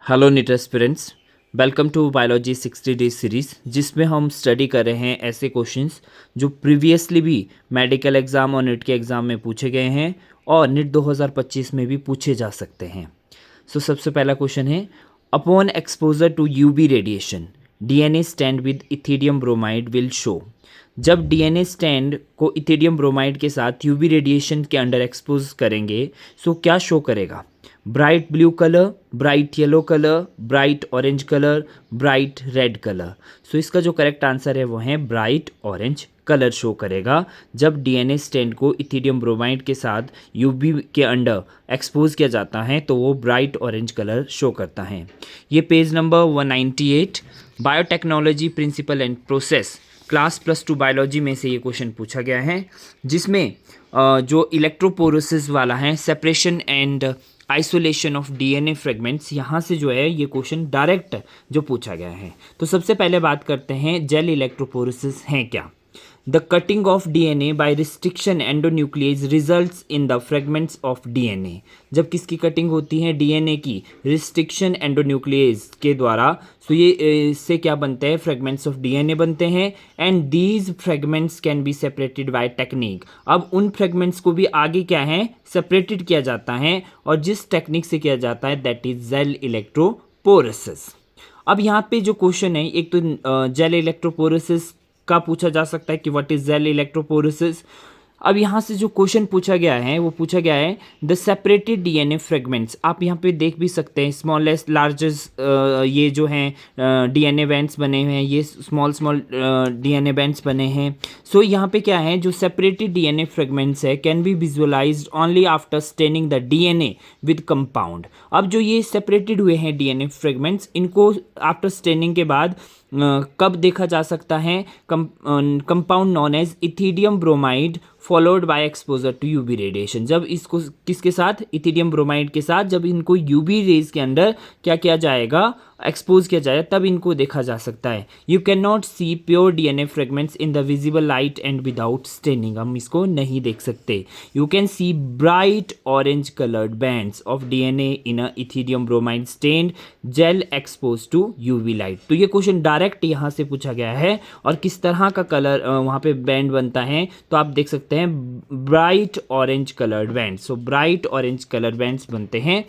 Hello NEET aspirants, welcome to biology 60 days series, जिसमें हम study कर रहे हैं ऐसे क्वेश्चंस जो प्रीवियसली भी मेडिकल एग्ज़ाम और नीट के एग्ज़ाम में पूछे गए हैं और नीट 2025 में भी पूछे जा सकते हैं। सबसे पहला क्वेश्चन है, upon exposure to UV radiation DNA strand with ethidium bromide will show. जब डीएनए स्टैंड को इथिडियम ब्रोमाइड के साथ यूवी रेडिएशन के अंडर एक्सपोज करेंगे सो क्या शो करेगा? Bright blue colour, bright yellow colour, bright orange colour, bright red colour. So इसका जो करेक्ट आंसर है वो है ब्राइट ऑरेंज कलर शो करेगा जब डीएनए स्टैंड को इथिडियम ब्रोमाइड के साथ यूवी के अंडर एक्सपोज किया जाता है तो वो ब्राइट ऑरेंज कलर शो करता है। ये page number 198 biotechnology principle and process class +2 biology में से ये क्वेश्चन पूछा गया है, जिसमें जो इलेक्ट्रोपोरोसिस वाला है, separation and isolation of DNA fragments, यहाँ से जो है ये क्वेश्चन डायरेक्ट जो पूछा गया है। तो सबसे पहले बात करते हैं जेल इलेक्ट्रोपोरोसिस है क्या। The cutting of DNA by restriction endonuclease results in the fragments of DNA. जब किसकी कटिंग होती है? डीएनए की रिस्ट्रिक्शन एंडोन्यूक्लियस के द्वारा। सो ये इससे क्या बनते हैं? फ्रेगमेंट्स ऑफ डीएनए बनते हैं and these fragments can be separated by technique. अब उन फ्रेगमेंट्स को भी आगे क्या है? सेपरेटेड किया जाता है, और जिस टेक्निक से किया जाता है दैट इज जेल इलेक्ट्रोपोरोसिस। अब यहाँ पे जो क्वेश्चन है, एक तो जेल इलेक्ट्रोपोरोसिस का पूछा जा सकता है कि व्हाट इज जेल इलेक्ट्रोपोरोसिस। अब यहाँ से जो क्वेश्चन पूछा गया है वो पूछा गया है द सेपरेटेड डीएनए फ्रेगमेंट्स। आप यहाँ पे देख भी सकते हैं स्मॉलेस्ट लार्जेस्ट, ये जो हैं डीएनए बैंड्स बने हुए हैं, ये स्मॉल डीएनए बैंड्स बने हैं। सो यहाँ पे क्या है, जो सेपरेटेड डीएनए फ्रेगमेंट्स है can be visualised only after staining the DNA with compound. अब जो ये सेपरेटेड हुए हैं डीएनए फ्रेगमेंट्स, इनको आफ्टर स्टेनिंग के बाद कब देखा जा सकता है? Compound known as ethidium bromide followed by exposure to UV radiation. जब इसको किसके साथ? इथिडियम ब्रोमाइड के साथ जब इनको यूवी रेज के अंदर क्या किया जाएगा? एक्सपोज किया जाएगा, तब इनको देखा जा सकता है। You can not see pure DNA fragments in the visible light and without staining. हम इसको नहीं देख सकते। You can see bright orange coloured bands of DNA in a ethidium bromide stained gel expose to UV light. तो ये question direct यहाँ से पूछा गया है, और किस तरह का कलर वहाँ पे बैंड बनता है तो आप देख सकते हैं bright orange coloured band. So bright orange colour bands बनते हैं।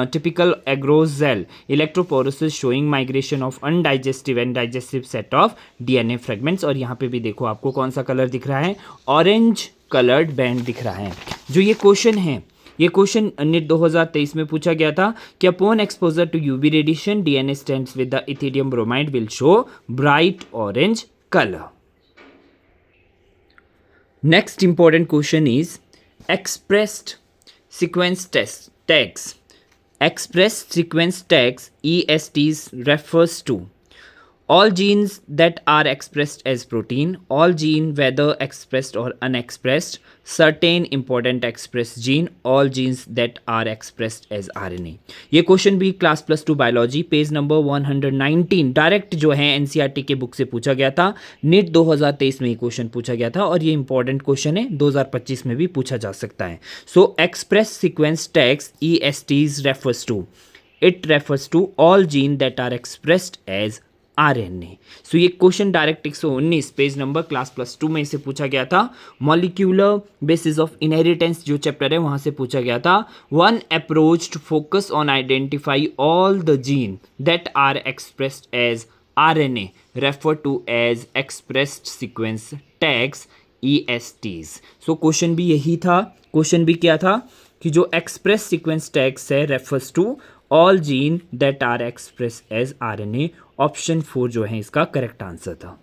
Typical agarose gel electrophoresis showing migration of undigestive and digestive set of DNA fragments. और यहाँ पे भी देखो आपको कौन सा कलर दिख रहा है? ऑरेंज कलर्ड बैंड दिख रहा है। जो ये क्वेश्चन है, ये क्वेश्चन नीट 2023 में पूछा गया था कि upon exposure to UV radiation DNA strands with the ethidium bromide will show bright orange colour. Next important question is expressed sequence tags. Expressed sequence tags ESTs refers to all genes that are expressed as protein, all gene whether expressed or unexpressed, certain important expressed gene, all genes that are expressed as RNA। ये question भी class +2 biology page number 119 direct जो है NCERT के book से पूछा गया था। NEET 2023 में ये क्वेश्चन पूछा गया था, और ये इंपॉर्टेंट क्वेश्चन है, 2025 में भी पूछा जा सकता है। So express sequence tags ESTs refers to, it refers to all gene that are expressed as RNA। So ये question direct 119 page number class +2 में से पूछा गया था। मॉलिक्यूलर बेसिस ऑफ इनहेरिटेंस जो चैप्टर है वहां से पूछा गया था। One approach to focus on identify all the gene that are expressed as RNA refer to as expressed sequence tags ESTs। So question भी यही था। क्वेश्चन भी क्या था कि जो एक्सप्रेस सीक्वेंस टैग्स है refers to all gene that are express as RNA। Option 4 जो है इसका करेक्ट आंसर था।